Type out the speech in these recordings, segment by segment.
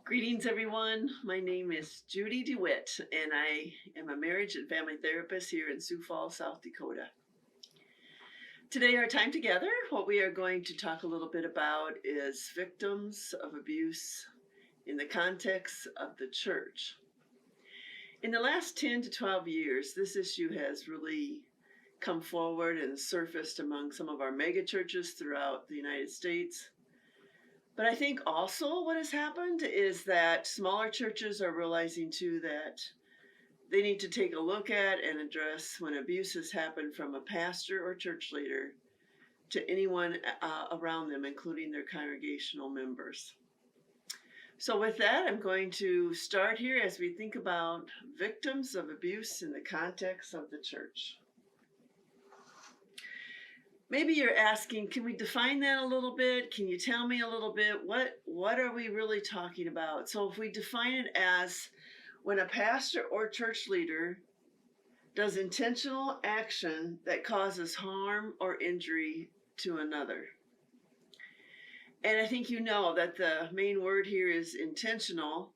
Greetings, everyone. My name is Judy De Wit, and I am a marriage and family therapist here in Sioux Falls, South Dakota. Today, our time together, what we are going to talk a little bit about is victims of abuse in the context of the church. In the last 10 to 12 years, this issue has really come forward and surfaced among some of our mega churches throughout the United States. But I think also what has happened is that smaller churches are realizing too that they need to take a look at and address when abuse has happened from a pastor or church leader to anyone around them, including their congregational members. So with that, I'm going to start here as we think about victims of abuse in the context of the church. Maybe you're asking, can we define that a little bit? Can you tell me a little bit? What are we really talking about? So if we define it as when a pastor or church leader does intentional action that causes harm or injury to another. And I think you know that the main word here is intentional,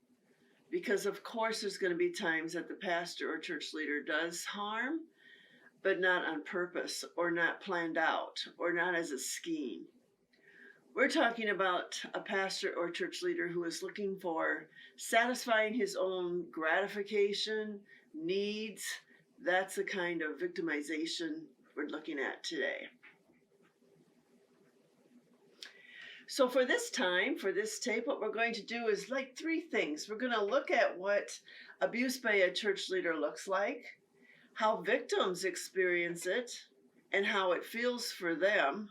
because of course there's going to be times that the pastor or church leader does harm, but not on purpose or not planned out or not as a scheme. We're talking about a pastor or church leader who is looking for satisfying his own gratification, needs. That's the kind of victimization we're looking at today. So for this time, for this tape, what we're going to do is like three things. We're going to look at what abuse by a church leader looks like, how victims experience it, and how it feels for them,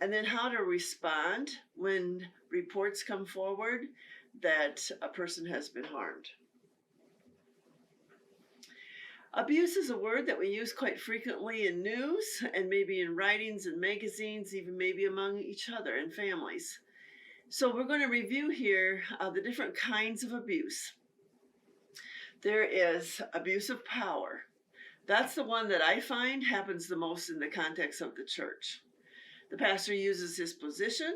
and then how to respond when reports come forward that a person has been harmed. Abuse is a word that we use quite frequently in news and maybe in writings and magazines, even maybe among each other and families. So we're going to review here the different kinds of abuse. There is abuse of power. That's the one that I find happens the most in the context of the church. The pastor uses his position.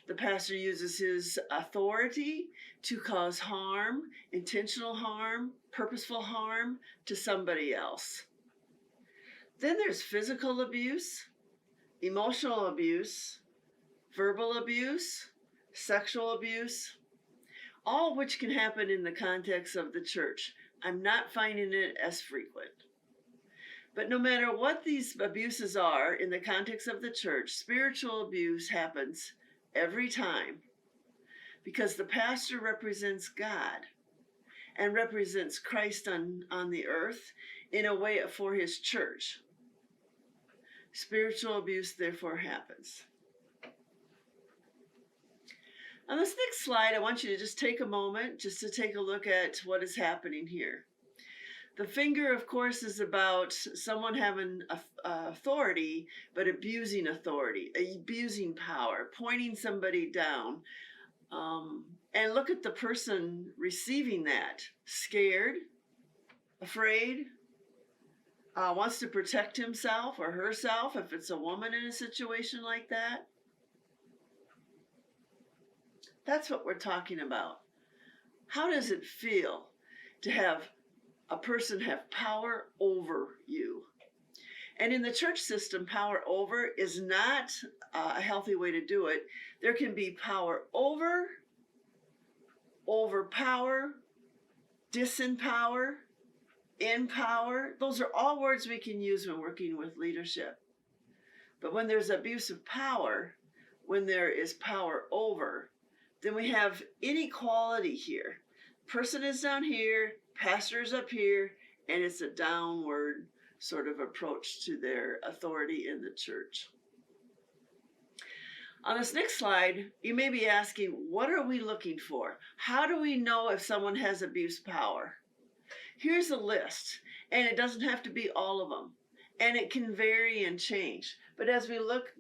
The pastor uses his authority to cause harm, intentional harm, purposeful harm to somebody else. Then there's physical abuse, emotional abuse, verbal abuse, sexual abuse, all of which can happen in the context of the church. I'm not finding it as frequent. But no matter what these abuses are in the context of the church, spiritual abuse happens every time because the pastor represents God and represents Christ on the earth in a way for his church. Spiritual abuse therefore happens. On this next slide, I want you to just take a moment just to take a look at what is happening here. The finger, of course, is about someone having authority, but abusing authority, abusing power, pointing somebody down. And look at the person receiving that. Scared, afraid, wants to protect himself or herself if it's a woman in a situation like that. That's what we're talking about. How does it feel to have a person have power over you? And in the church system, power over is not a healthy way to do it. There can be power over, overpower, disempower, empower. Those are all words we can use when working with leadership. But when there's abuse of power, when there is power over, then we have inequality here. Person is down here, pastor's up here, and it's a downward sort of approach to their authority in the church. On this next slide, you may be asking, what are we looking for? How do we know if someone has abuse power? Here's a list, and it doesn't have to be all of them, and it can vary and change. But as we look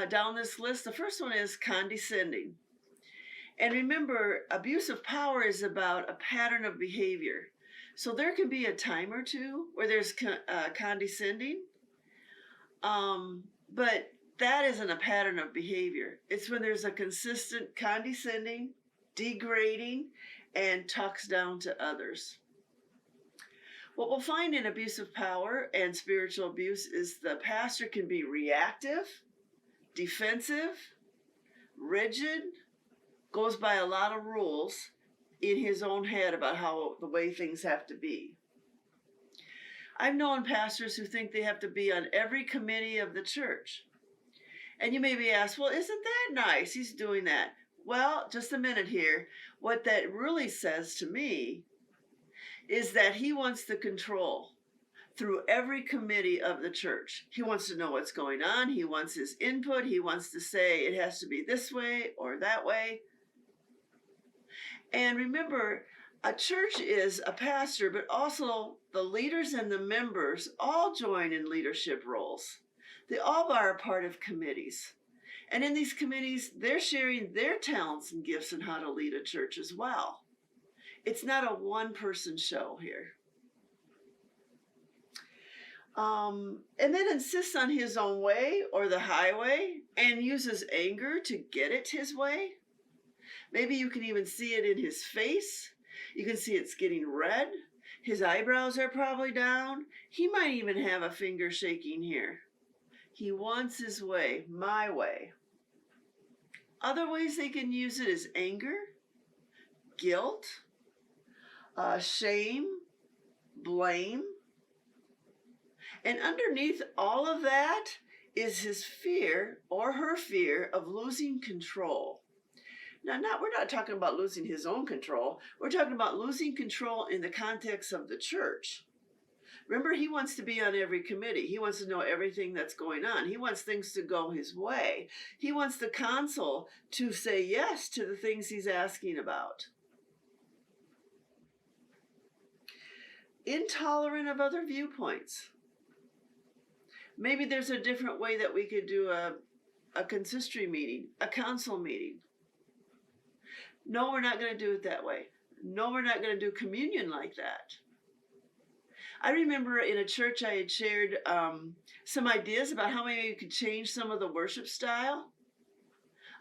down this list, the first one is condescending. And remember, abuse of power is about a pattern of behavior. So there can be a time or two where there's condescending, but that isn't a pattern of behavior. It's when there's a consistent condescending, degrading, and talks down to others. What we'll find in abuse of power and spiritual abuse is the pastor can be reactive, defensive, rigid, goes by a lot of rules in his own head about how the way things have to be. I've known pastors who think they have to be on every committee of the church. And you may be asked, well, isn't that nice? He's doing that. Well, just a minute here. What that really says to me is that he wants the control through every committee of the church. He wants to know what's going on. He wants his input. He wants to say it has to be this way or that way. And remember, a church is a pastor, but also the leaders and the members all join in leadership roles. They all are a part of committees. And in these committees, they're sharing their talents and gifts in how to lead a church as well. It's not a one-person show here. And then insists on his own way or the highway and uses anger to get it his way. Maybe you can even see it in his face. You can see it's getting red. His eyebrows are probably down. He might even have a finger shaking here. He wants his way, my way. Other ways they can use it is anger, guilt, shame, blame. And underneath all of that is his fear or her fear of losing control. Now, we're not talking about losing his own control. We're talking about losing control in the context of the church. Remember, he wants to be on every committee. He wants to know everything that's going on. He wants things to go his way. He wants the council to say yes to the things he's asking about. Intolerant of other viewpoints. Maybe there's a different way that we could do a consistory meeting, a council meeting. No, we're not going to do it that way. No, we're not going to do communion like that. I remember in a church I had shared some ideas about how maybe you could change some of the worship style.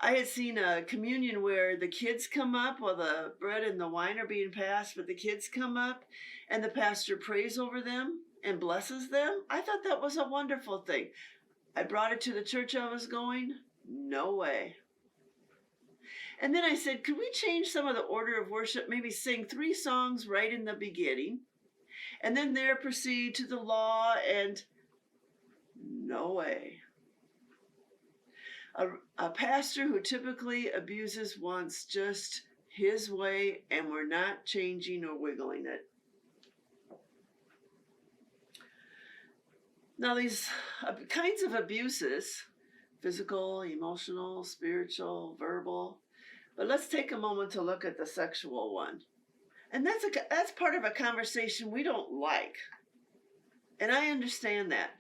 I had seen a communion where the kids come up while the bread and the wine are being passed, but the kids come up and the pastor prays over them and blesses them. I thought that was a wonderful thing. I brought it to the church I was going. No way. And then I said, could we change some of the order of worship? Maybe sing 3 songs right in the beginning, and then there proceed to the law, and no way. A pastor who typically abuses wants just his way, and we're not changing or wiggling it. Now, these kinds of abuses, physical, emotional, spiritual, verbal, but let's take a moment to look at the sexual one. And that's part of a conversation we don't like. And I understand that.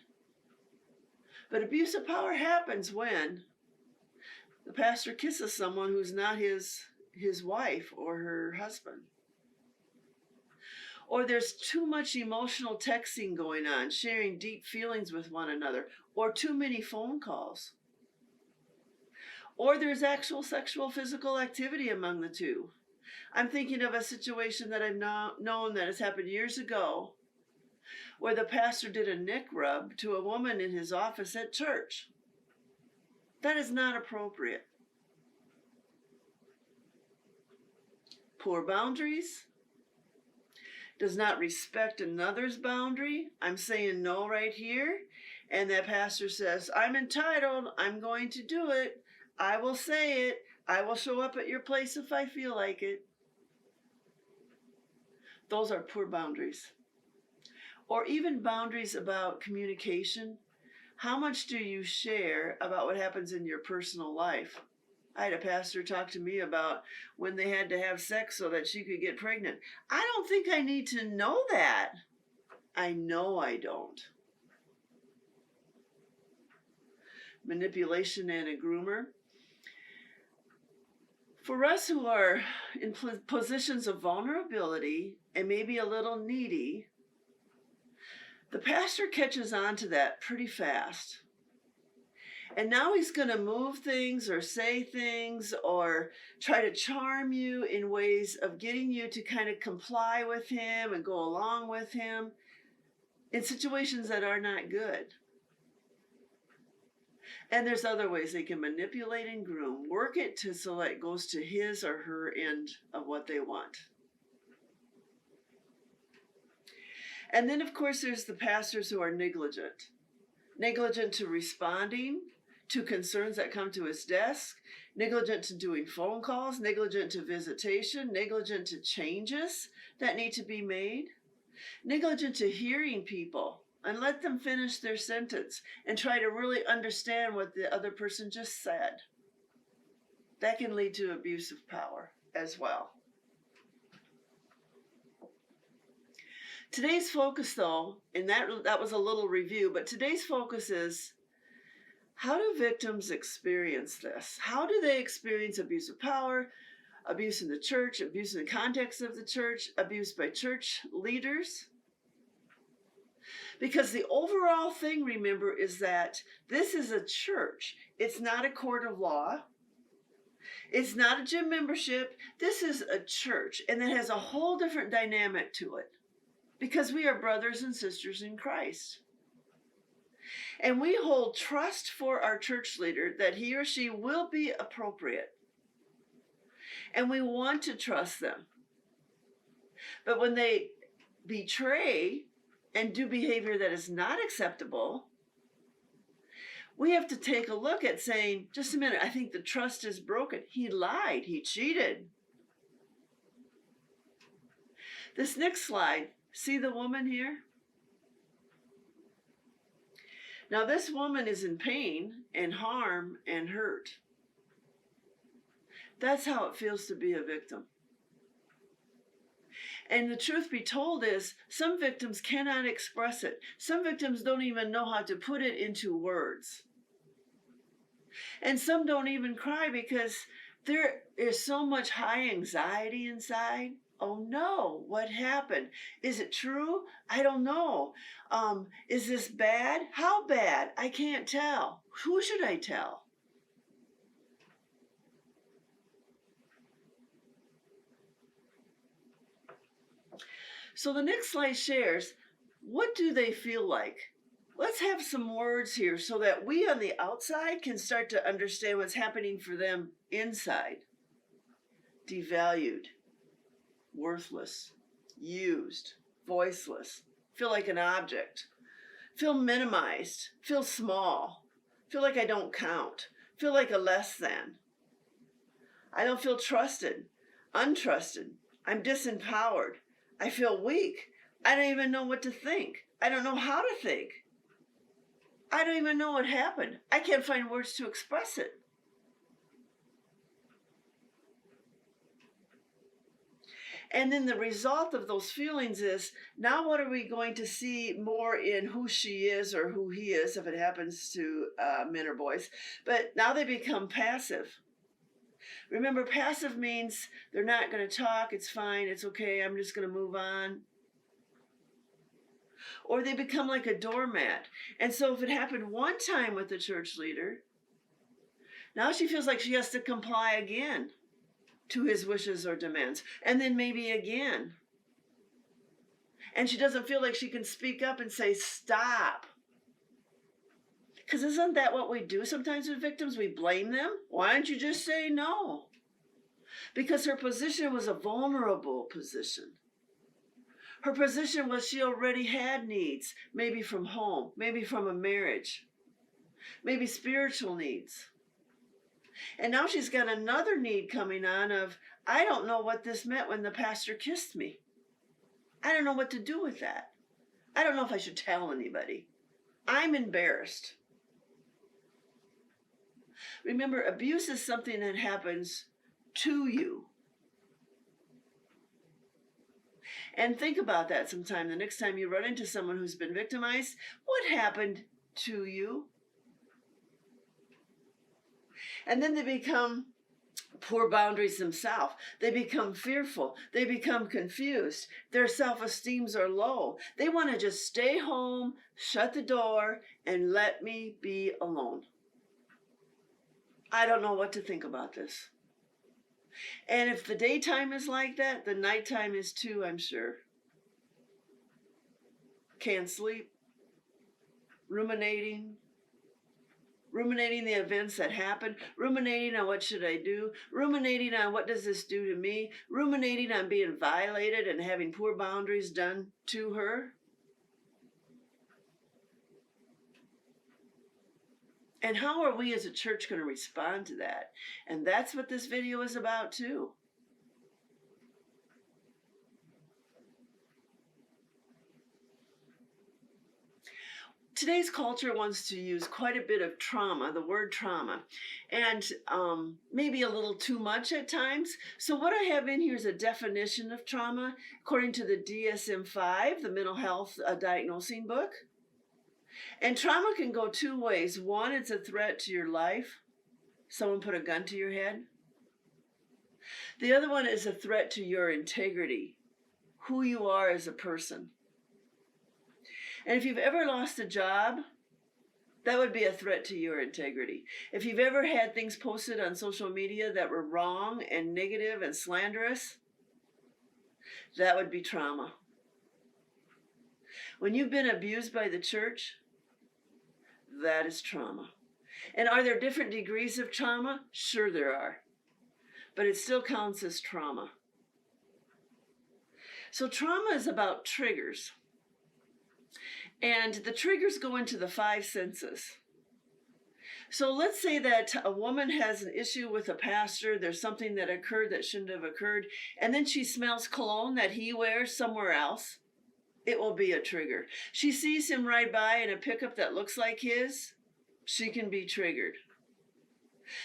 But abuse of power happens when the pastor kisses someone who's not his wife or her husband. Or there's too much emotional texting going on, sharing deep feelings with one another, or too many phone calls. Or there's actual sexual physical activity among the two. I'm thinking of a situation that I've known that has happened years ago, where the pastor did a neck rub to a woman in his office at church. That is not appropriate. Poor boundaries. Does not respect another's boundary. I'm saying no right here. And that pastor says, I'm entitled. I'm going to do it. I will say it. I will show up at your place if I feel like it. Those are poor boundaries. Or even boundaries about communication. How much do you share about what happens in your personal life? I had a pastor talk to me about when they had to have sex so that she could get pregnant. I don't think I need to know that. I know I don't. Manipulation and a groomer. For us who are in positions of vulnerability and maybe a little needy, the pastor catches on to that pretty fast. And now he's going to move things or say things or try to charm you in ways of getting you to kind of comply with him and go along with him in situations that are not good. And there's other ways they can manipulate and groom, work it to so that it goes to his or her end of what they want. And then, of course, there's the pastors who are negligent to responding to concerns that come to his desk, negligent to doing phone calls, negligent to visitation, negligent to changes that need to be made, negligent to hearing people and let them finish their sentence and try to really understand what the other person just said. That can lead to abuse of power as well. Today's focus, though, and that was a little review, but today's focus is, how do victims experience this? How do they experience abuse of power, abuse in the church, abuse in the context of the church, abuse by church leaders? Because the overall thing, remember, is that this is a church. It's not a court of law. It's not a gym membership. This is a church, and it has a whole different dynamic to it because we are brothers and sisters in Christ. And we hold trust for our church leader that he or she will be appropriate. And we want to trust them. But when they betray and do behavior that is not acceptable, we have to take a look at saying, just a minute, I think the trust is broken. He lied. He cheated. This next slide, see the woman here? Now, this woman is in pain and harm and hurt. That's how it feels to be a victim. And the truth be told is, some victims cannot express it. Some victims don't even know how to put it into words. And some don't even cry because there is so much high anxiety inside. Oh no, what happened? Is it true? I don't know. Is this bad? How bad? I can't tell. Who should I tell? So the next slide shares, what do they feel like? Let's have some words here so that we on the outside can start to understand what's happening for them inside. Devalued, worthless, used, voiceless, feel like an object, feel minimized, feel small, feel like I don't count, feel like a less than. I don't feel trusted, untrusted, I'm disempowered, I feel weak, I don't even know what to think, I don't know how to think, I don't even know what happened, I can't find words to express it. And then the result of those feelings is, now what are we going to see more in who she is or who he is, if it happens to men or boys. But now they become passive. Remember, passive means they're not going to talk, it's fine, it's okay, I'm just going to move on. Or they become like a doormat. And so if it happened one time with the church leader, now she feels like she has to comply again to his wishes or demands, and then maybe again. And she doesn't feel like she can speak up and say, stop. Because isn't that what we do sometimes with victims? We blame them. Why don't you just say no? Because her position was a vulnerable position. Her position was she already had needs, maybe from home, maybe from a marriage, maybe spiritual needs. And now she's got another need coming on of, I don't know what this meant when the pastor kissed me. I don't know what to do with that. I don't know if I should tell anybody. I'm embarrassed. Remember, abuse is something that happens to you. And think about that sometime. The next time you run into someone who's been victimized, what happened to you? And then they become poor boundaries themselves. They become fearful. They become confused. Their self-esteems are low. They want to just stay home, shut the door, and let me be alone. I don't know what to think about this. And if the daytime is like that, the nighttime is too, I'm sure. Can't sleep, ruminating the events that happened, ruminating on what should I do, ruminating on what does this do to me, ruminating on being violated and having poor boundaries done to her. And how are we as a church going to respond to that? And that's what this video is about too. Today's culture wants to use quite a bit of trauma, the word trauma, and maybe a little too much at times. So what I have in here is a definition of trauma according to the DSM-5, the mental health diagnosing book. And trauma can go two ways. One, it's a threat to your life. Someone put a gun to your head. The other one is a threat to your integrity, who you are as a person. And if you've ever lost a job, that would be a threat to your integrity. If you've ever had things posted on social media that were wrong and negative and slanderous, that would be trauma. When you've been abused by the church, that is trauma. And are there different degrees of trauma? Sure there are. But it still counts as trauma. So trauma is about triggers. And the triggers go into the 5 senses. So let's say that a woman has an issue with a pastor. There's something that occurred that shouldn't have occurred. And then she smells cologne that he wears somewhere else. It will be a trigger. She sees him ride by in a pickup that looks like his. She can be triggered.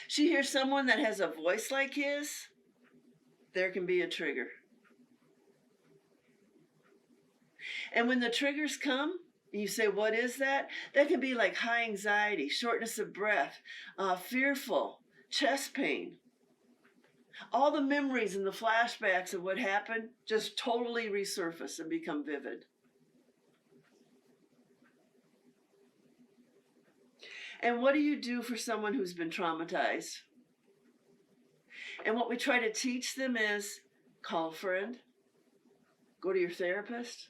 She hears someone that has a voice like his. There can be a trigger. And when the triggers come, you say, what is that? That can be like high anxiety, shortness of breath, fearful, chest pain. All the memories and the flashbacks of what happened just totally resurface and become vivid. And what do you do for someone who's been traumatized? And what we try to teach them is call a friend, go to your therapist.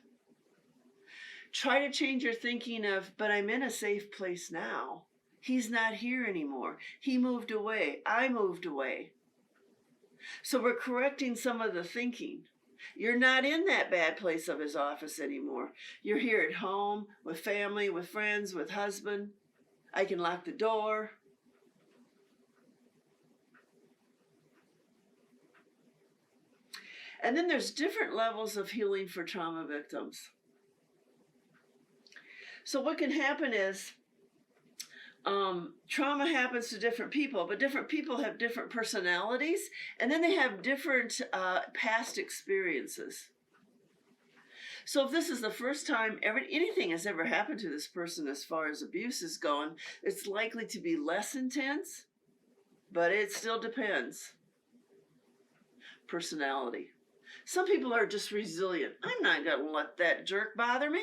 Try to change your thinking of, but I'm in a safe place now. He's not here anymore. He moved away. I moved away. So we're correcting some of the thinking. You're not in that bad place of his office anymore. You're here at home, with family, with friends, with husband. I can lock the door. And then there's different levels of healing for trauma victims. So what can happen is trauma happens to different people, but different people have different personalities, and then they have different past experiences. So if this is the first time anything has ever happened to this person as far as abuse is going, it's likely to be less intense, but it still depends. Personality. Some people are just resilient. I'm not going to let that jerk bother me.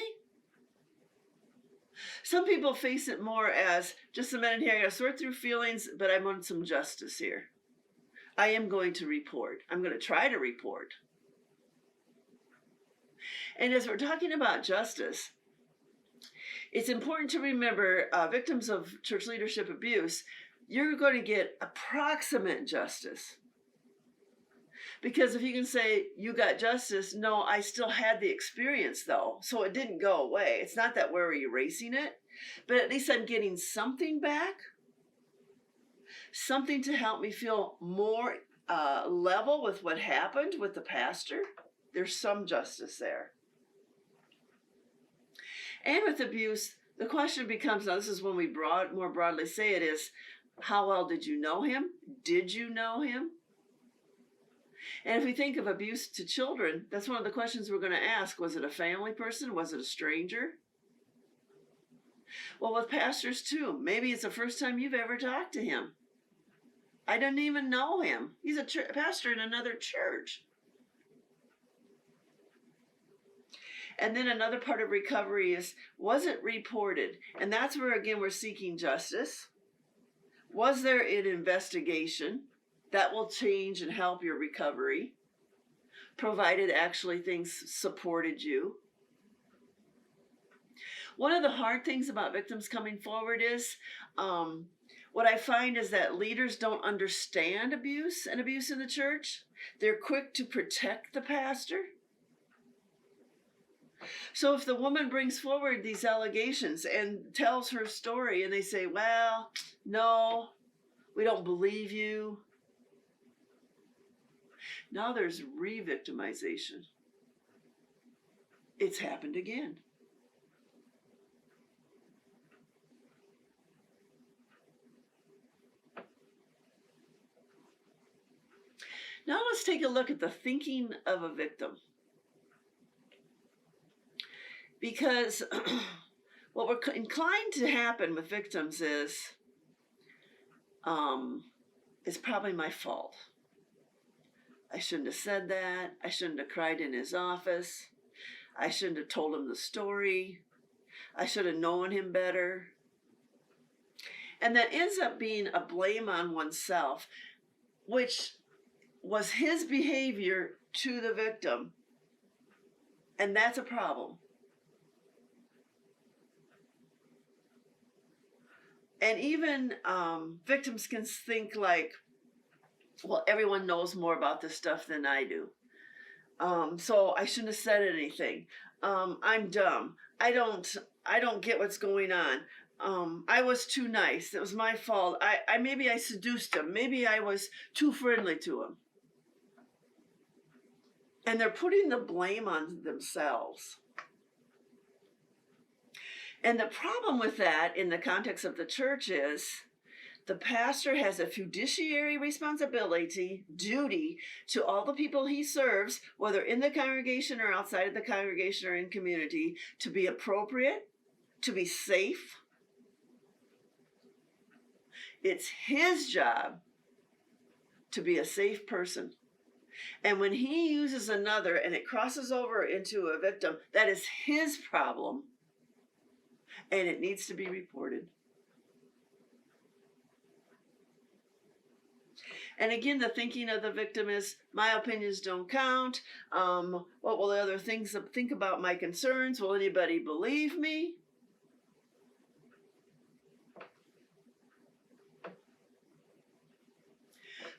Some people face it more as, just a minute here, I got to sort through feelings, but I want some justice here. I am going to report. I'm going to try to report. And as we're talking about justice, it's important to remember victims of church leadership abuse, you're going to get approximate justice. Because if you can say, you got justice, no, I still had the experience though, so it didn't go away. It's not that we're erasing it, but at least I'm getting something back, something to help me feel more level with what happened with the pastor. There's some justice there. And with abuse, the question becomes, now this is when we more broadly say it, is how well did you know him? Did you know him? And if we think of abuse to children, that's one of the questions we're going to ask. Was it a family person? Was it a stranger? Well, with pastors too, maybe it's the first time you've ever talked to him. I didn't even know him. He's a pastor in another church. And then another part of recovery is, was it reported? And that's where, again, we're seeking justice. Was there an investigation? That will change and help your recovery, provided actually things supported you. One of the hard things about victims coming forward is what I find is that leaders don't understand abuse and abuse in the church. They're quick to protect the pastor. So if the woman brings forward these allegations and tells her story and they say, well, no, we don't believe you. Now there's re-victimization. It's happened again. Now let's take a look at the thinking of a victim. Because what we're inclined to happen with victims is, it's probably my fault. I shouldn't have said that. I shouldn't have cried in his office. I shouldn't have told him the story. I should have known him better. And that ends up being a blame on oneself, which was his behavior to the victim. And that's a problem. And even victims can think like, well, everyone knows more about this stuff than I do. So I shouldn't have said anything. I'm dumb. I don't get what's going on. I was too nice. It was my fault. Maybe I seduced him. Maybe I was too friendly to him. And they're putting the blame on themselves. And the problem with that in the context of the church is the pastor has a fiduciary responsibility, duty to all the people he serves, whether in the congregation or outside of the congregation or in community, to be appropriate, to be safe. It's his job to be a safe person. And when he uses another and it crosses over into a victim, that is his problem. And it needs to be reported. And again, the thinking of the victim is, my opinions don't count. What will the other things think about my concerns? Will anybody believe me?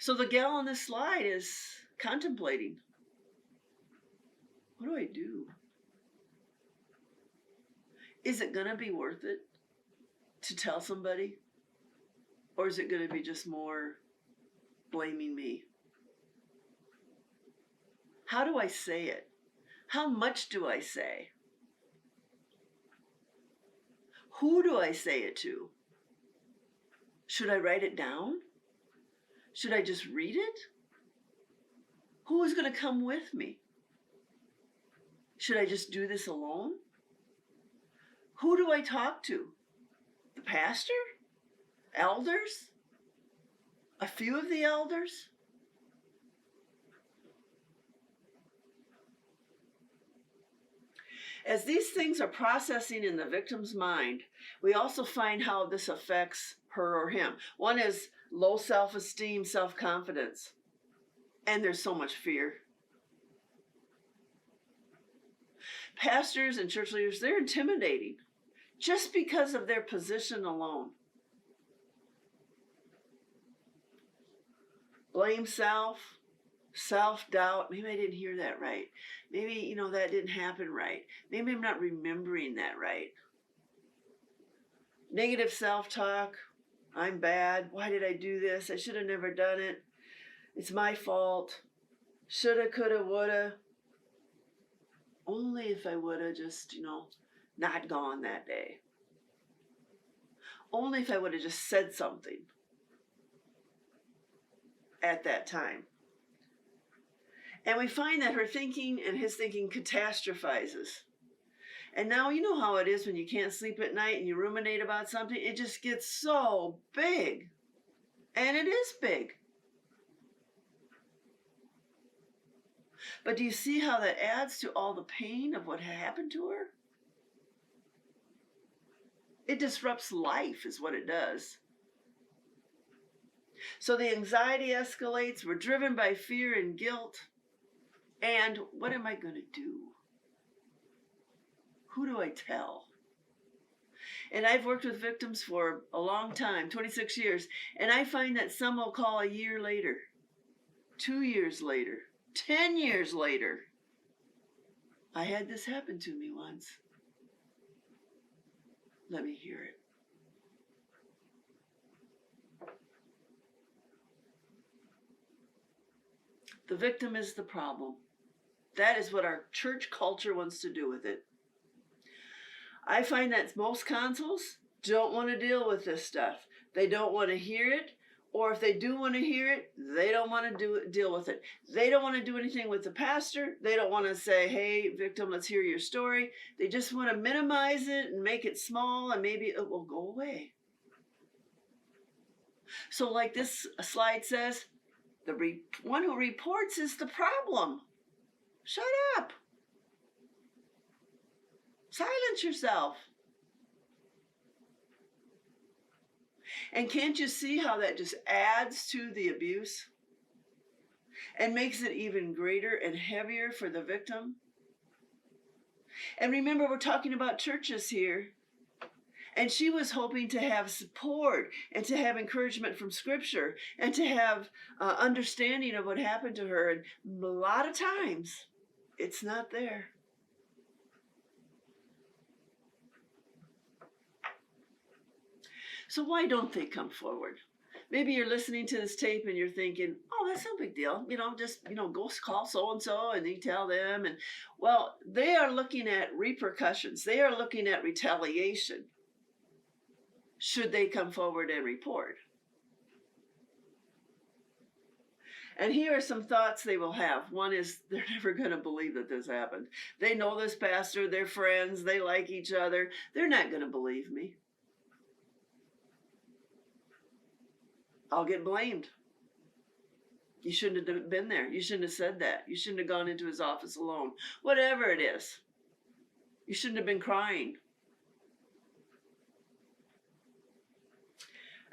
So the gal on this slide is contemplating, what do I do? Is it going to be worth it to tell somebody? Or is it going to be just more blaming me? How do I say it? How much do I say? Who do I say it to? Should I write it down? Should I just read it? Who is going to come with me? Should I just do this alone? Who do I talk to? The pastor? Elders? A few of the elders? As these things are processing in the victim's mind, we also find how this affects her or him. One is low self-esteem, self-confidence, and there's so much fear. Pastors and church leaders, they're intimidating just because of their position alone. Blame self, self-doubt. Maybe I didn't hear that right. Maybe, that didn't happen right. Maybe I'm not remembering that right. Negative self-talk. I'm bad. Why did I do this? I should have never done it. It's my fault. Shoulda, coulda, woulda. Only if I would have just, not gone that day. Only if I would have just said something at that time. And we find that her thinking and his thinking catastrophizes. And now you know how it is when you can't sleep at night and you ruminate about something. It just gets so big. And it is big. But do you see how that adds to all the pain of what happened to her? It disrupts life is what it does. So the anxiety escalates. We're driven by fear and guilt. And what am I going to do? Who do I tell? And I've worked with victims for a long time, 26 years, and I find that some will call a year later, 2 years later, 10 years later. I had this happen to me once. Let me hear it. The victim is the problem. That is what our church culture wants to do with it. I find that most consuls don't want to deal with this stuff. They don't want to hear it, or if they do want to hear it, they don't want to deal with it. They don't want to do anything with the pastor. They don't want to say, hey, victim, let's hear your story. They just want to minimize it and make it small, and maybe it will go away. So like this slide says, the one who reports is the problem. Shut up. Silence yourself. And can't you see how that just adds to the abuse and makes it even greater and heavier for the victim? And remember, we're talking about churches here. And she was hoping to have support and to have encouragement from Scripture and to have understanding of what happened to her. And a lot of times, it's not there. So why don't they come forward? Maybe you're listening to this tape and you're thinking, oh, that's no big deal. Just, go call so-and-so and you tell them. And well, they are looking at repercussions. They are looking at retaliation. Should they come forward and report? And here are some thoughts they will have. One is they're never going to believe that this happened. They know this pastor, they're friends, they like each other. They're not going to believe me. I'll get blamed. You shouldn't have been there. You shouldn't have said that. You shouldn't have gone into his office alone. Whatever it is. You shouldn't have been crying.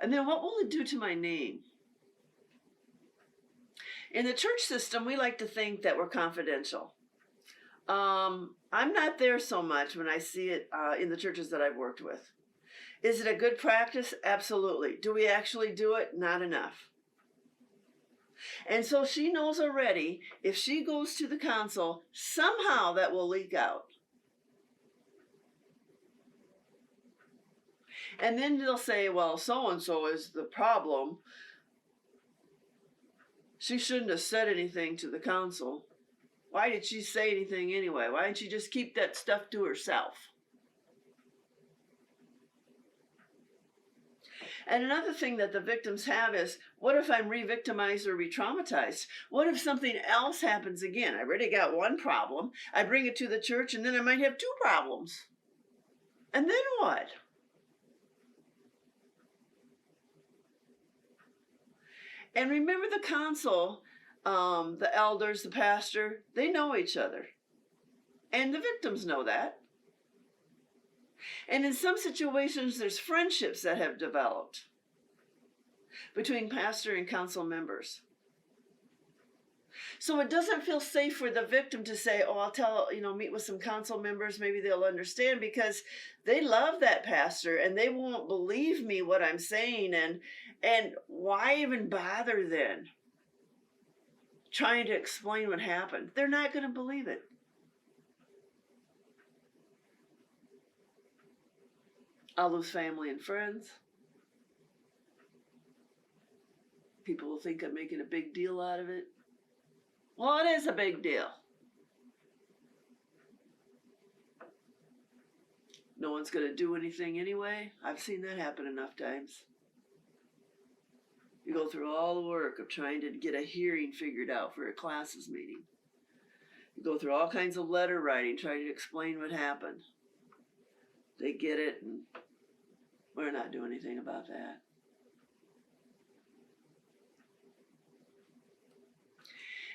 And then what will it do to my name? In the church system, we like to think that we're confidential. I'm not there so much when I see it in the churches that I've worked with. Is it a good practice? Absolutely. Do we actually do it? Not enough. And so she knows already, if she goes to the council, somehow that will leak out. And then they'll say, well, so-and-so is the problem. She shouldn't have said anything to the council. Why did she say anything anyway? Why didn't she just keep that stuff to herself? And another thing that the victims have is, what if I'm re-victimized or re-traumatized? What if something else happens again? I already got one problem. I bring it to the church, and then I might have two problems. And then what? And remember the council, the elders, the pastor, they know each other. And the victims know that. And in some situations, there's friendships that have developed between pastor and council members. So it doesn't feel safe for the victim to say, oh, I'll tell, meet with some council members, maybe they'll understand, because they love that pastor and they won't believe me what I'm saying. And why even bother then trying to explain what happened? They're not going to believe it. I'll lose family and friends. People will think I'm making a big deal out of it. Well, it is a big deal. No one's going to do anything anyway. I've seen that happen enough times. You go through all the work of trying to get a hearing figured out for a classes meeting. You go through all kinds of letter writing, trying to explain what happened. They get it, and we're not doing anything about that.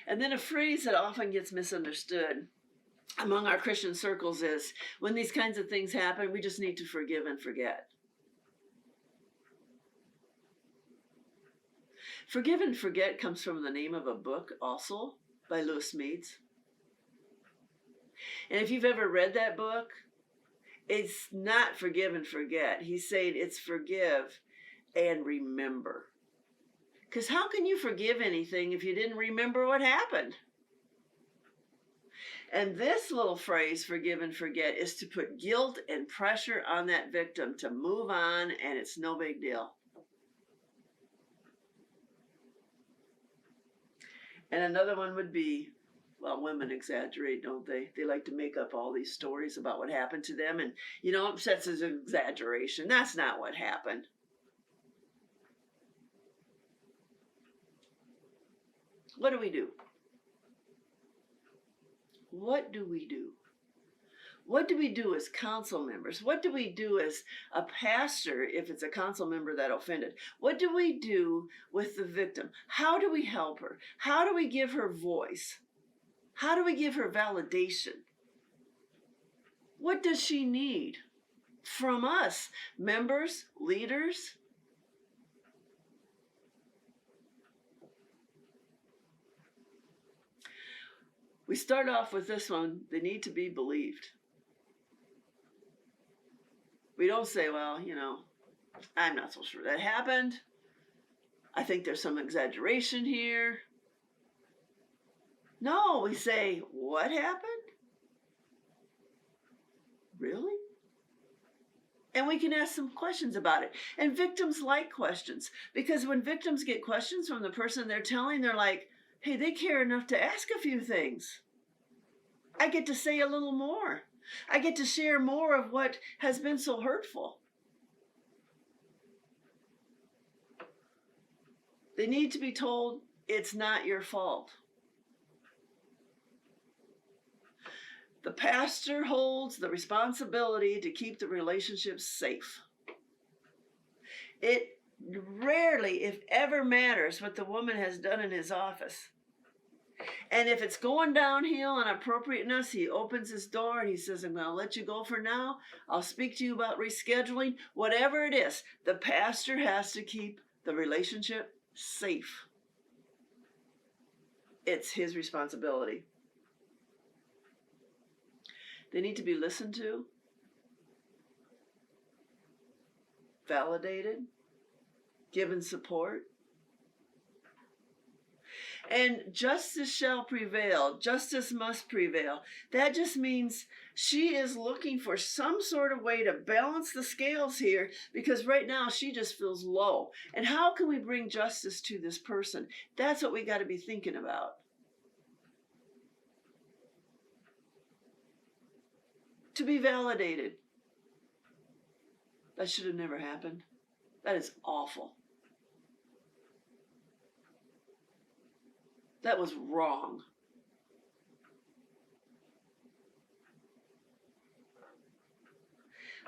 And then a phrase that often gets misunderstood among our Christian circles is, when these kinds of things happen, we just need to forgive and forget. Forgive and Forget comes from the name of a book also by Lewis Meads. And if you've ever read that book, it's not forgive and forget. He's saying it's forgive and remember. Because how can you forgive anything if you didn't remember what happened? And this little phrase, forgive and forget, is to put guilt and pressure on that victim to move on, and it's no big deal. And another one would be, well, women exaggerate, don't they? They like to make up all these stories about what happened to them, and, that's an exaggeration. That's not what happened. What do we do? What do we do? What do we do as council members? What do we do as a pastor if it's a council member that offended? What do we do with the victim? How do we help her? How do we give her voice? How do we give her validation? What does she need from us, members, leaders? We start off with this one, they need to be believed. We don't say, well, I'm not so sure that happened. I think there's some exaggeration here. No, we say, what happened? Really? And we can ask some questions about it. And victims like questions, because when victims get questions from the person they're telling, they're like, hey, they care enough to ask a few things. I get to say a little more. I get to share more of what has been so hurtful. They need to be told it's not your fault. The pastor holds the responsibility to keep the relationships safe. It rarely, if ever, matters what the woman has done in his office. And if it's going downhill on appropriateness, he opens his door and he says, I'm going to let you go for now. I'll speak to you about rescheduling. Whatever it is, the pastor has to keep the relationship safe. It's his responsibility. They need to be listened to, validated, given support. And justice shall prevail. Justice must prevail. That just means she is looking for some sort of way to balance the scales here, because right now she just feels low. And how can we bring justice to this person? That's what we got to be thinking about. To be validated. That should have never happened. That is awful. That was wrong.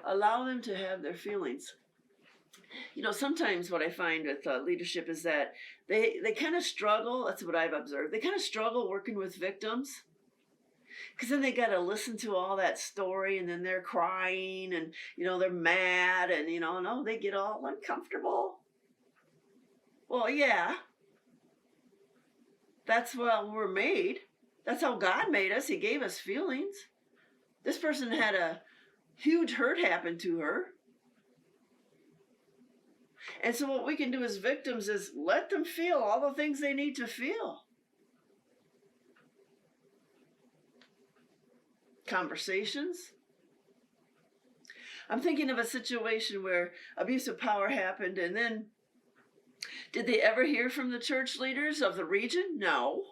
Allow them to have their feelings. Sometimes what I find with leadership is that they kind of struggle. That's what I've observed. They kind of struggle working with victims. Because then they got to listen to all that story, and then they're crying, and, they're mad, and, no, they get all uncomfortable. Well, yeah. That's what we're made. That's how God made us. He gave us feelings. This person had a huge hurt happen to her. And so what we can do as victims is let them feel all the things they need to feel. Conversations. I'm thinking of a situation where abuse of power happened, and then did they ever hear from the church leaders of the region? No.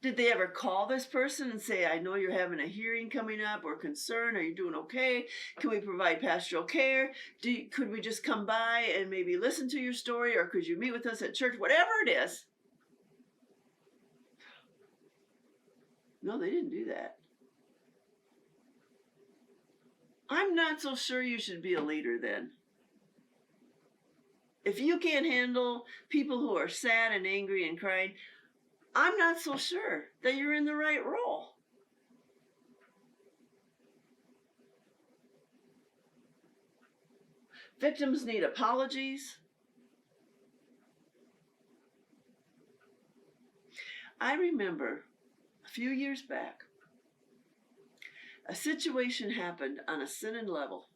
Did they ever call this person and say, I know you're having a hearing coming up, or concern, are you doing okay? Can we provide pastoral care? Could we just come by and maybe listen to your story, or could you meet with us at church? Whatever it is. No, they didn't do that. I'm not so sure you should be a leader then. If you can't handle people who are sad and angry and crying, I'm not so sure that you're in the right role. Victims need apologies. I remember a few years back, a situation happened on a synod level.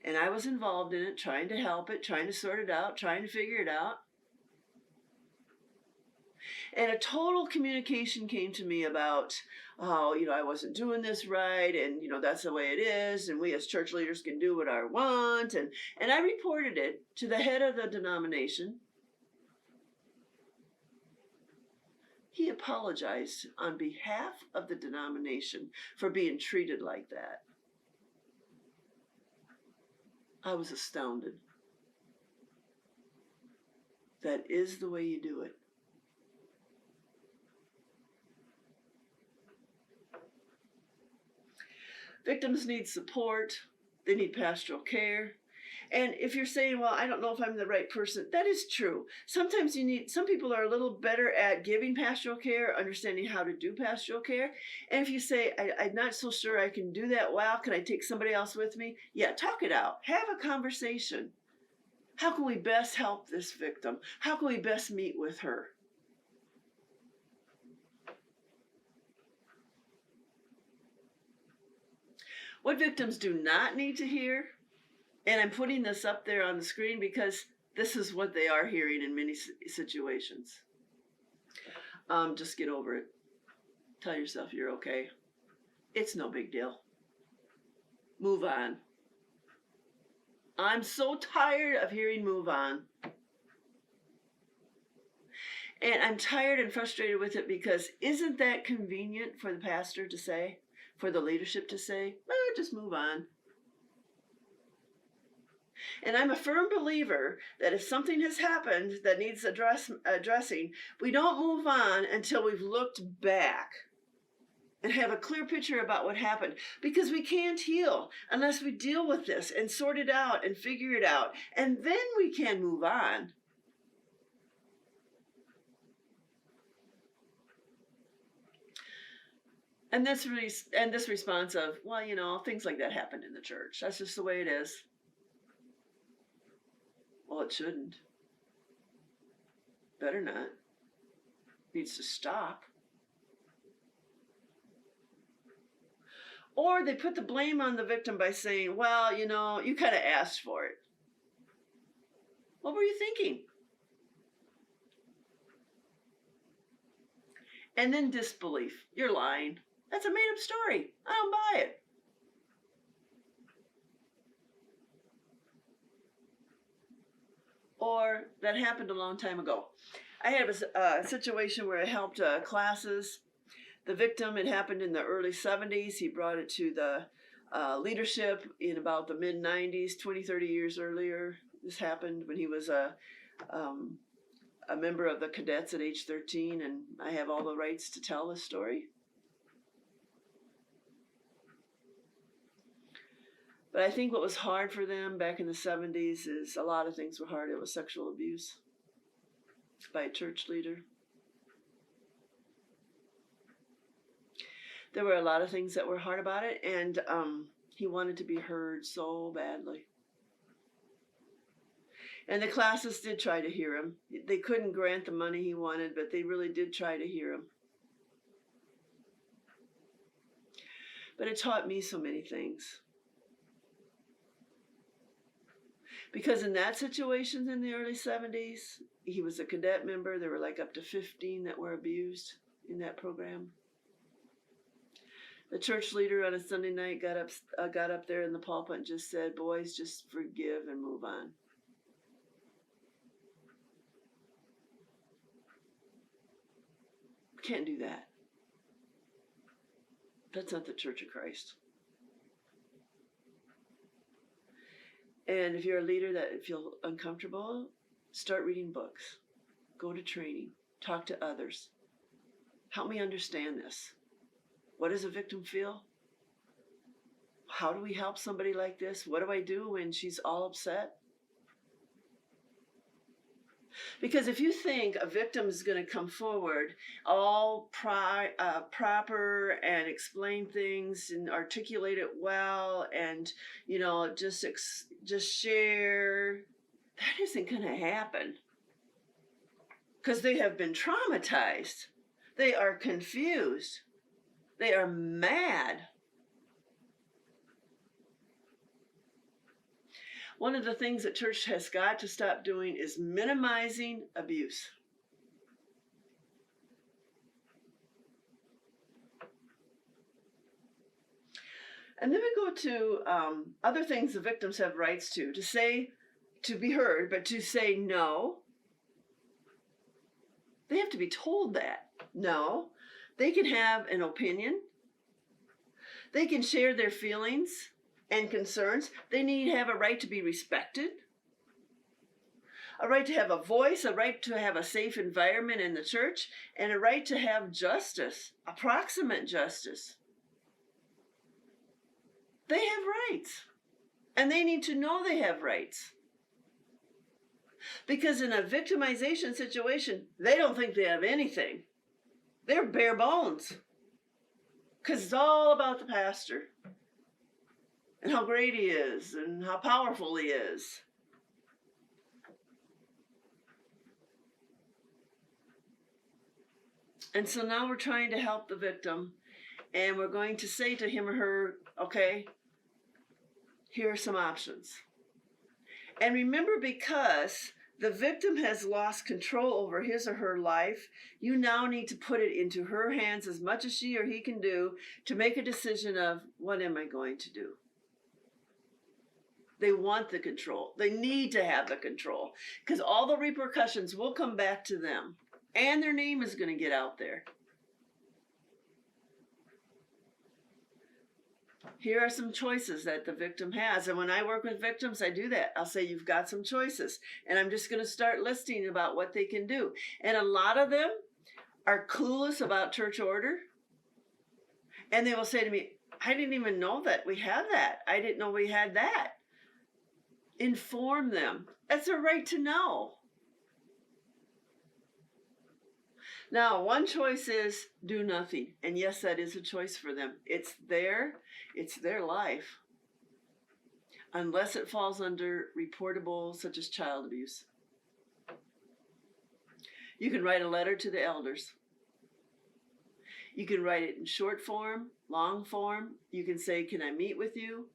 And I was involved in it, trying to help it, trying to sort it out, trying to figure it out. And a total communication came to me about how, I wasn't doing this right, and, that's the way it is, and we as church leaders can do what I want. And I reported it to the head of the denomination. He apologized on behalf of the denomination for being treated like that. I was astounded. That is the way you do it. Victims need support. They need pastoral care. And if you're saying, well, I don't know if I'm the right person, that is true. Sometimes some people are a little better at giving pastoral care, understanding how to do pastoral care. And if you say, I'm not so sure I can do that well, can I take somebody else with me? Yeah, talk it out. Have a conversation. How can we best help this victim? How can we best meet with her? What victims do not need to hear, and I'm putting this up there on the screen because this is what they are hearing in many situations. Just get over it. Tell yourself you're okay. It's no big deal. Move on. I'm so tired of hearing move on. And I'm tired and frustrated with it because isn't that convenient for the pastor to say? For the leadership to say, just move on. And I'm a firm believer that if something has happened that needs addressing, we don't move on until we've looked back and have a clear picture about what happened. Because we can't heal unless we deal with this and sort it out and figure it out. And then we can move on. And this response of, well, things like that happened in the church. That's just the way it is. Well, it shouldn't. Better not. Needs to stop. Or they put the blame on the victim by saying, well, you kind of asked for it. What were you thinking? And then disbelief. You're lying. That's a made-up story. I don't buy it. Or that happened a long time ago. I had a situation where I helped classes. The victim, it happened in the early 70s. He brought it to the leadership in about the mid-90s, 20, 30 years earlier. This happened when he was a member of the cadets at age 13, and I have all the rights to tell this story. But I think what was hard for them back in the 70s is a lot of things were hard. It was sexual abuse by a church leader. There were a lot of things that were hard about it, and he wanted to be heard so badly. And the classes did try to hear him. They couldn't grant the money he wanted, but they really did try to hear him. But it taught me so many things. Because in that situation in the early 70s, he was a cadet member. There were like up to 15 that were abused in that program. The church leader on a Sunday night got up there in the pulpit and just said, boys, just forgive and move on. We can't do that. That's not the Church of Christ. And if you're a leader that feels uncomfortable, start reading books. Go to training. Talk to others. Help me understand this. What does a victim feel? How do we help somebody like this? What do I do when she's all upset? Because if you think a victim is going to come forward all proper and explain things and articulate it well and, just share, that isn't going to happen. because they have been traumatized. They are confused. They are mad. One of the things that church has got to stop doing is minimizing abuse. And then we go to other things the victims have rights to say, to be heard, but to say no. They have to be told that. No. They can have an opinion. They can share their feelings and concerns. They need to have a right to be respected, a right to have a voice, a right to have a safe environment in the church, and a right to have justice, approximate justice. They have rights, and they need to know they have rights. Because in a victimization situation, they don't think they have anything. They're bare bones. Because it's all about the pastor and how great he is and how powerful he is. And so now we're trying to help the victim, and we're going to say to him or her, okay, here are some options. And remember, because the victim has lost control over his or her life, you now need to put it into her hands as much as she or he can do to make a decision of, what am I going to do? They want the control. They need to have the control, because all the repercussions will come back to them, and their name is going to get out there. Here are some choices that the victim has. And when I work with victims, I do that. I'll say, you've got some choices. And I'm just going to start listing about what they can do. And a lot of them are clueless about church order. And they will say to me, I didn't even know that we have that. I didn't know we had that. Inform them. That's their right to know. Now, one choice is do nothing. And yes, that is a choice for them. It's their life. Unless it falls under reportable, such as child abuse. You can write a letter to the elders. You can write it in short form, long form. You can say, can I meet with you?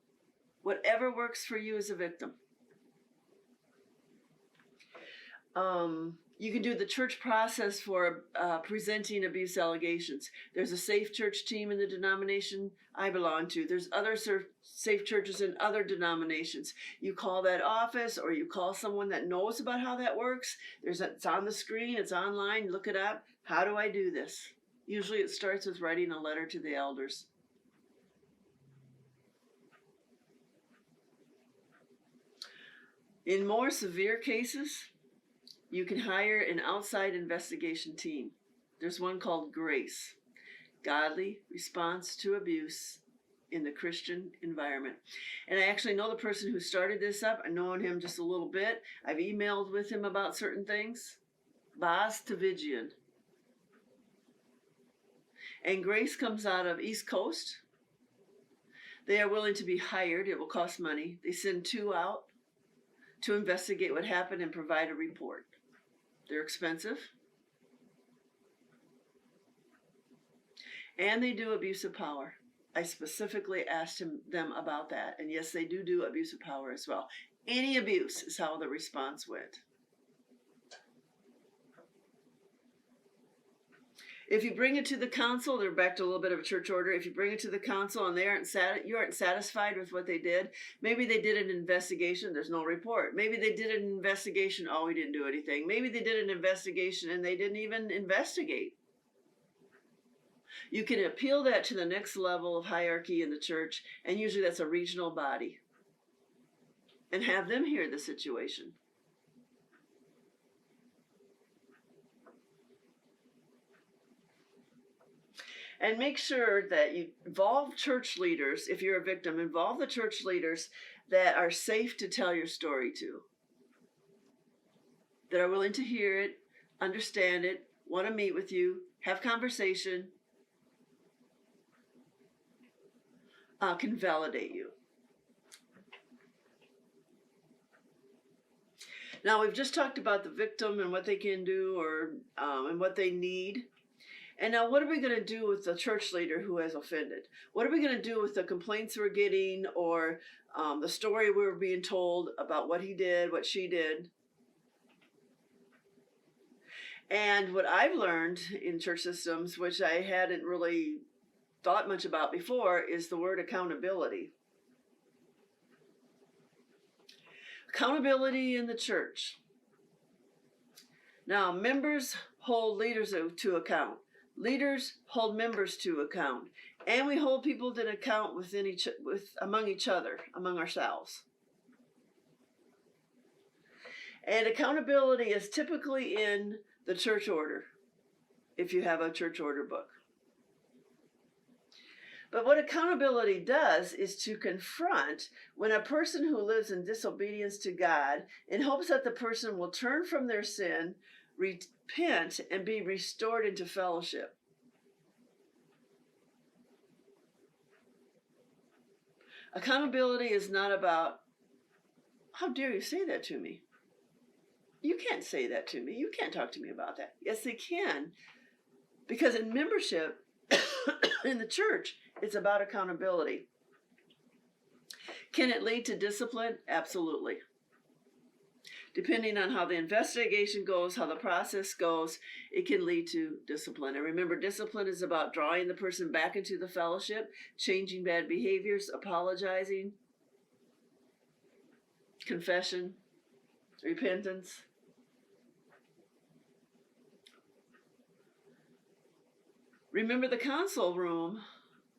Whatever works for you as a victim. You can do the church process for presenting abuse allegations. There's a safe church team in the denomination I belong to. There's other safe churches in other denominations. You call that office, or you call someone that knows about how that works. It's on the screen, it's online, look it up. How do I do this? Usually it starts with writing a letter to the elders. In more severe cases, you can hire an outside investigation team. There's one called GRACE, Godly Response to Abuse in the Christian Environment. And I actually know the person who started this up. I've known him just a little bit. I've emailed with him about certain things. Baz Tavigian. And GRACE comes out of East Coast. They are willing to be hired. It will cost money. They send 2 out to investigate what happened and provide a report. They're expensive. And they do abuse of power. I specifically asked them about that. And yes, they do abuse of power as well. Any abuse is how the response went. If you bring it to the council, they're back to a little bit of a church order. If you bring it to the council and you aren't satisfied with what they did, maybe they did an investigation, there's no report. Maybe they did an investigation, oh, we didn't do anything. Maybe they did an investigation and they didn't even investigate. You can appeal that to the next level of hierarchy in the church, and usually that's a regional body, and have them hear the situation. And make sure that you involve church leaders. If you're a victim, involve the church leaders that are safe to tell your story to, that are willing to hear it, understand it, want to meet with you, have conversation, can validate you. Now, we've just talked about the victim and what they can do or and what they need. And now, what are we going to do with the church leader who has offended? What are we going to do with the complaints we're getting or the story we're being told about what he did, what she did? And what I've learned in church systems, which I hadn't really thought much about before, is the word accountability. Accountability in the church. Now, members hold leaders to account. Leaders hold members to account. And we hold people to account among each other, among ourselves. And accountability is typically in the church order, if you have a church order book. But what accountability does is to confront when a person who lives in disobedience to God in hopes that the person will turn from their sin, repent, and be restored into fellowship. Accountability is not about, how dare you say that to me? You can't say that to me. You can't talk to me about that. Yes, they can. Because in membership, in the church, it's about accountability. Can it lead to discipline? Absolutely. Depending on how the investigation goes, how the process goes, it can lead to discipline. And remember, discipline is about drawing the person back into the fellowship, changing bad behaviors, apologizing, confession, repentance. Remember the council room,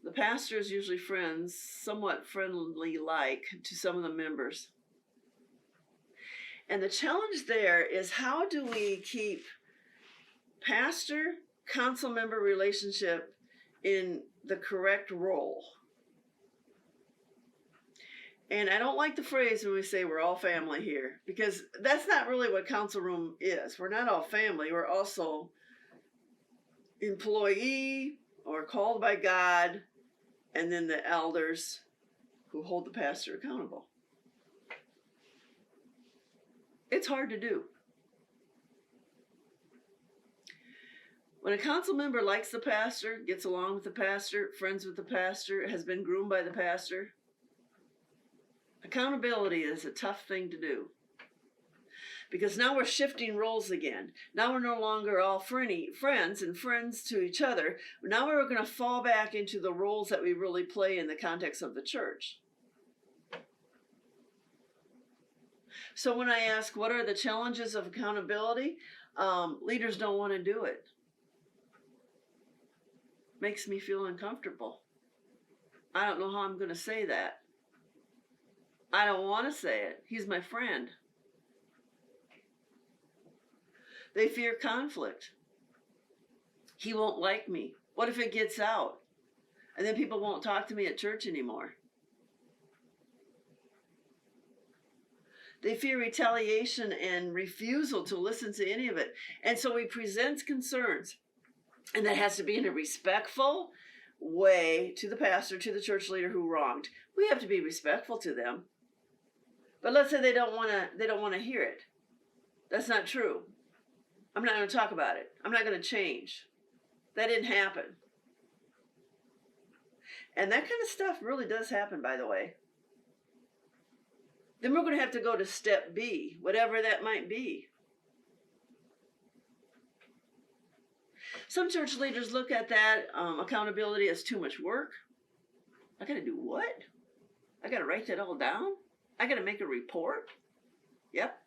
the pastor is usually friends, somewhat friendly-like to some of the members. And the challenge there is, how do we keep pastor-council member relationship in the correct role? And I don't like the phrase when we say we're all family here, because that's not really what council room is. We're not all family. We're also employee or called by God, and then the elders who hold the pastor accountable. It's hard to do. When a council member likes the pastor, gets along with the pastor, friends with the pastor, has been groomed by the pastor, accountability is a tough thing to do. Because now we're shifting roles again. Now we're no longer all friends and friends to each other. Now we're going to fall back into the roles that we really play in the context of the church. So when I ask, what are the challenges of accountability? Leaders don't want to do it. Makes me feel uncomfortable. I don't know how I'm going to say that. I don't want to say it. He's my friend. They fear conflict. He won't like me. What if it gets out? And then people won't talk to me at church anymore. They fear retaliation and refusal to listen to any of it. And so he presents concerns. And that has to be in a respectful way to the pastor, to the church leader who wronged. We have to be respectful to them. But let's say they don't want to hear it. That's not true. I'm not going to talk about it. I'm not going to change. That didn't happen. And that kind of stuff really does happen, by the way. Then we're going to have to go to step B, whatever that might be. Some church leaders look at that accountability as too much work. I got to do what? I got to write that all down? I got to make a report? Yep.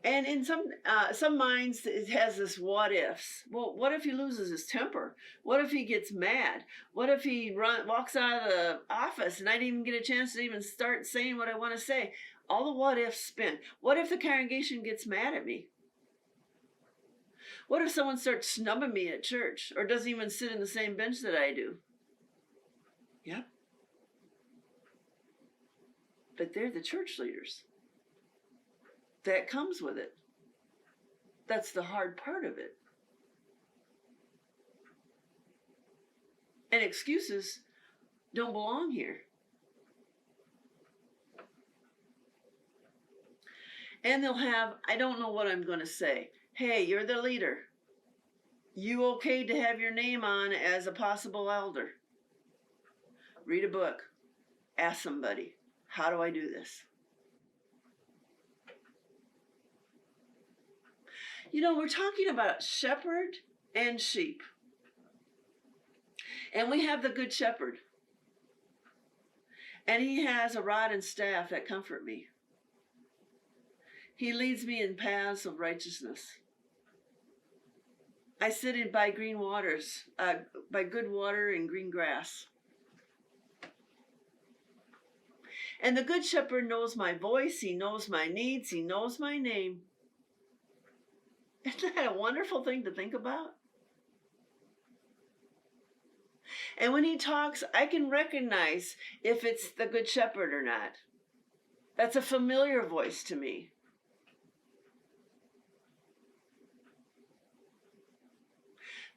And in some minds, it has this what ifs. Well, what if he loses his temper? What if he gets mad? What if he walks out of the office and I didn't even get a chance to even start saying what I want to say? All the what ifs spin. What if the congregation gets mad at me? What if someone starts snubbing me at church or doesn't even sit in the same bench that I do? Yep. But they're the church leaders. That comes with it. That's the hard part of it. And excuses don't belong here. And they'll have, I don't know what I'm going to say. Hey, you're the leader. You okay to have your name on as a possible elder? Read a book. Ask somebody, how do I do this? You know, we're talking about shepherd and sheep. And we have the good shepherd. And he has a rod and staff that comfort me. He leads me in paths of righteousness. I sit in by green waters, by good water and green grass. And the good shepherd knows my voice. He knows my needs. He knows my name. Isn't that a wonderful thing to think about? And when he talks, I can recognize if it's the good shepherd or not. That's a familiar voice to me.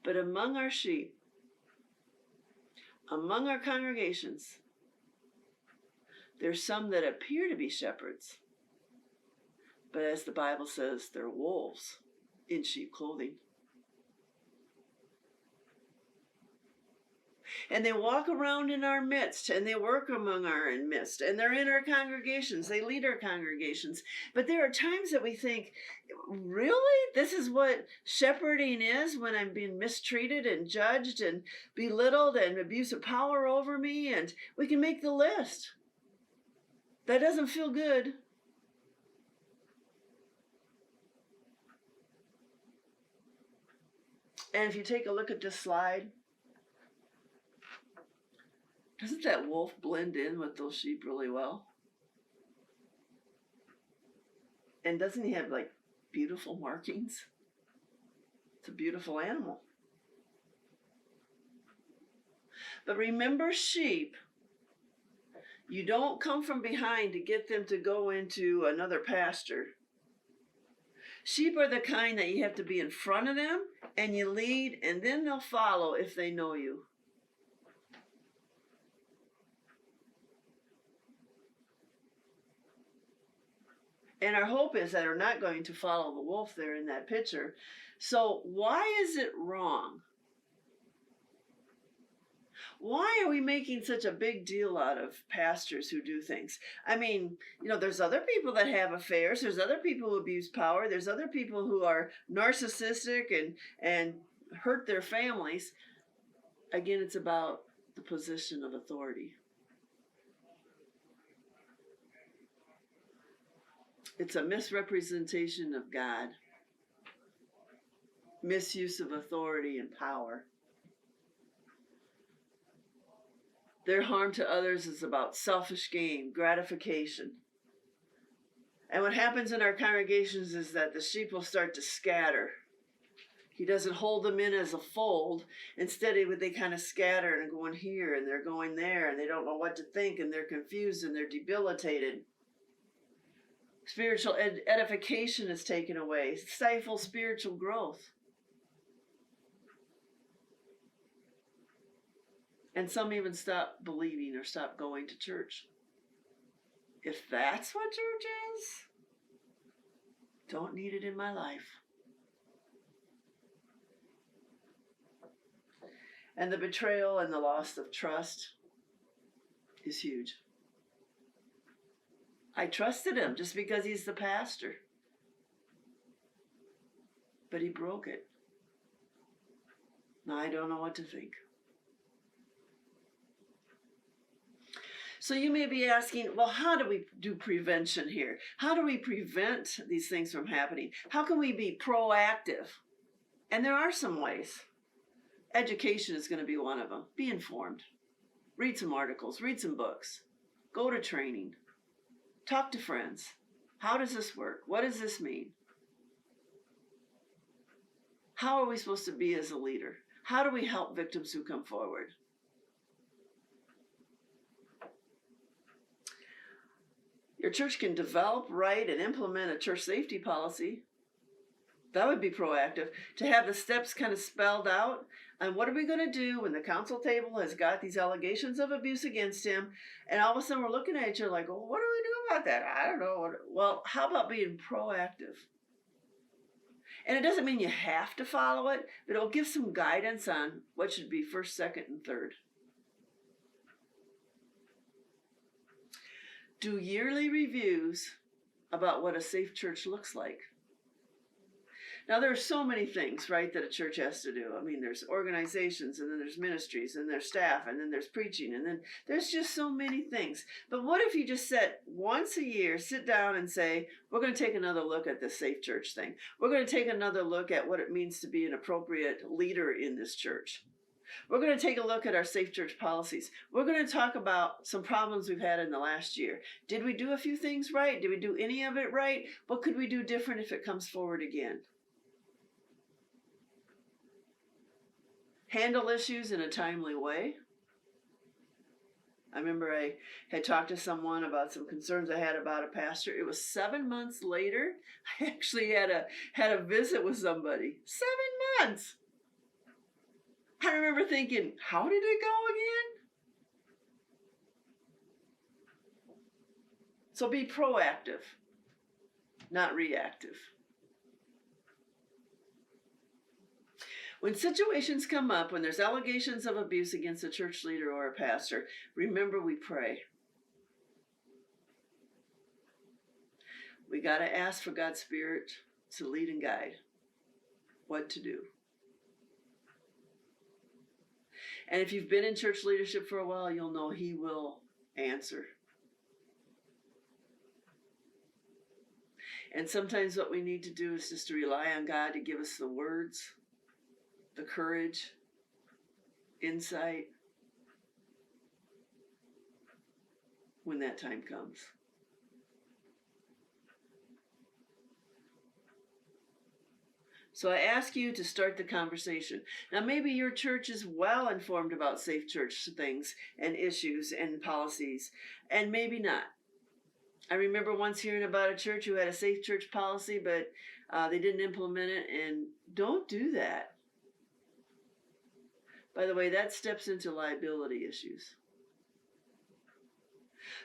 But among our sheep, among our congregations, there's some that appear to be shepherds. But as the Bible says, they're wolves in sheep clothing. And they walk around in our midst, and they work among our midst, and they're in our congregations. They lead our congregations. But there are times that we think, really? This is what shepherding is when I'm being mistreated and judged and belittled and abuse of power over me? And we can make the list. That doesn't feel good. And if you take a look at this slide, doesn't that wolf blend in with those sheep really well? And doesn't he have like beautiful markings? It's a beautiful animal. But remember, sheep, you don't come from behind to get them to go into another pasture. Sheep are the kind that you have to be in front of them and you lead, and then they'll follow if they know you. And our hope is that they're not going to follow the wolf there in that picture. So why is it wrong? Why are we making such a big deal out of pastors who do things? I mean, you know, there's other people that have affairs. There's other people who abuse power. There's other people who are narcissistic and hurt their families. Again, it's about the position of authority. It's a misrepresentation of God. Misuse of authority and power. Their harm to others is about selfish gain, gratification. And what happens in our congregations is that the sheep will start to scatter. He doesn't hold them in as a fold. Instead, they kind of scatter and going here and they're going there and they don't know what to think and they're confused and they're debilitated. Spiritual edification is taken away. Stifle spiritual growth. And some even stop believing or stop going to church. If that's what church is, don't need it in my life. And the betrayal and the loss of trust is huge. I trusted him just because he's the pastor. But he broke it. Now I don't know what to think. So you may be asking, well, how do we do prevention here? How do we prevent these things from happening? How can we be proactive? And there are some ways. Education is going to be one of them. Be informed. Read some articles. Read some books. Go to training. Talk to friends. How does this work? What does this mean? How are we supposed to be as a leader? How do we help victims who come forward? Your church can develop, write, and implement a church safety policy. That would be proactive, to have the steps kind of spelled out. And what are we going to do when the council table has got these allegations of abuse against him? And all of a sudden we're looking at each other like, well, what do we do about that? I don't know. Well, how about being proactive? And it doesn't mean you have to follow it, but it'll give some guidance on what should be first, second, and third. Do yearly reviews about what a safe church looks like. Now, there are so many things, right, that a church has to do. I mean, there's organizations, and then there's ministries, and there's staff, and then there's preaching, and then there's just so many things. But what if you just said once a year, sit down and say, we're going to take another look at this safe church thing. We're going to take another look at what it means to be an appropriate leader in this church. We're going to take a look at our safe church policies. We're going to talk about some problems we've had in the last year. Did we do a few things right? Did we do any of it right? What could we do different if it comes forward again? Handle issues in a timely way. I remember I had talked to someone about some concerns I had about a pastor. It was 7 months later. I actually had a visit with somebody. 7 months. I remember thinking, how did it go again? So be proactive, not reactive. When situations come up, when there's allegations of abuse against a church leader or a pastor, remember we pray. We got to ask for God's Spirit to lead and guide what to do. And if you've been in church leadership for a while, you'll know He will answer. And sometimes what we need to do is just to rely on God to give us the words, the courage, insight, when that time comes. So I ask you to start the conversation. Now, maybe your church is well informed about safe church things and issues and policies, and maybe not. I remember once hearing about a church who had a safe church policy, but they didn't implement it, and don't do that. By the way, that steps into liability issues.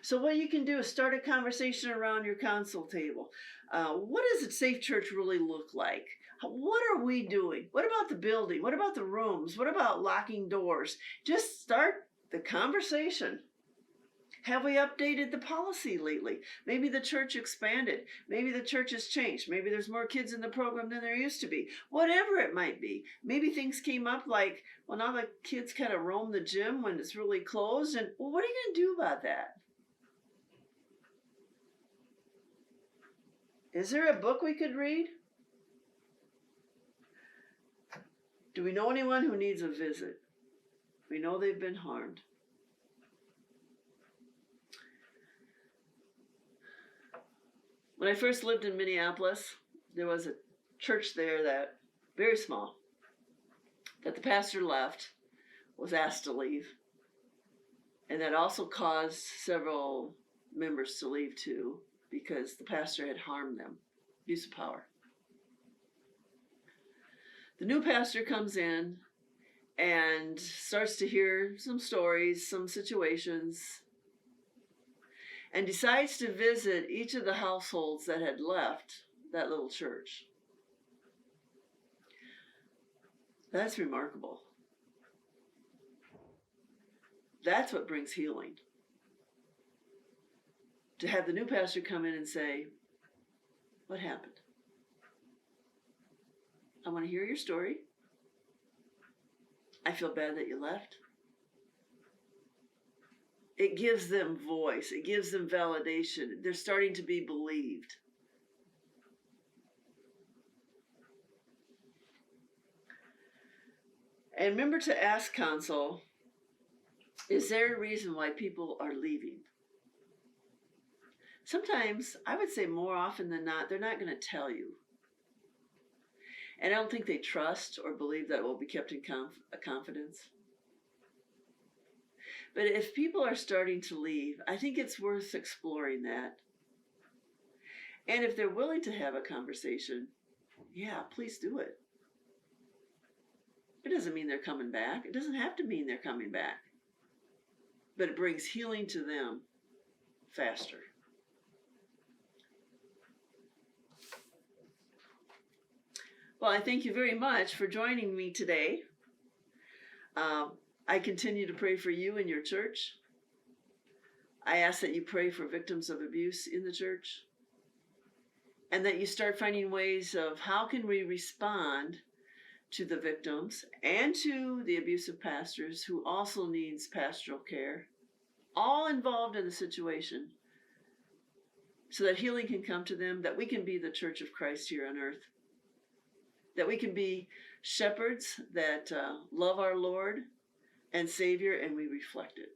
So what you can do is start a conversation around your council table. What does a safe church really look like? What are we doing? What about the building? What about the rooms? What about locking doors? Just start the conversation. Have we updated the policy lately? Maybe the church expanded. Maybe the church has changed. Maybe there's more kids in the program than there used to be. Whatever it might be. Maybe things came up like, well, now the kids kind of roam the gym when it's really closed. And well, what are you going to do about that? Is there a book we could read? Do we know anyone who needs a visit? We know they've been harmed. When I first lived in Minneapolis, there was a church there that, very small, that the pastor left, was asked to leave. And that also caused several members to leave too, because the pastor had harmed them. Abuse of power. The new pastor comes in and starts to hear some stories, some situations, and decides to visit each of the households that had left that little church. That's remarkable. That's what brings healing. To have the new pastor come in and say, what happened? I want to hear your story. I feel bad that you left. It gives them voice. It gives them validation. They're starting to be believed. And remember to ask counsel, is there a reason why people are leaving? Sometimes, I would say more often than not, they're not going to tell you. And I don't think they trust or believe that it will be kept in confidence. But if people are starting to leave, I think it's worth exploring that. And if they're willing to have a conversation, yeah, please do it. It doesn't mean they're coming back. It doesn't have to mean they're coming back. But it brings healing to them faster. Well, I thank you very much for joining me today. I continue to pray for you and your church. I ask that you pray for victims of abuse in the church, and that you start finding ways of how can we respond to the victims and to the abusive pastors who also needs pastoral care, all involved in the situation, so that healing can come to them, that we can be the church of Christ here on earth, that we can be shepherds that love our Lord and Savior, and we reflect it.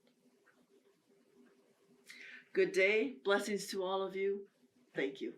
Good day. Blessings to all of you. Thank you.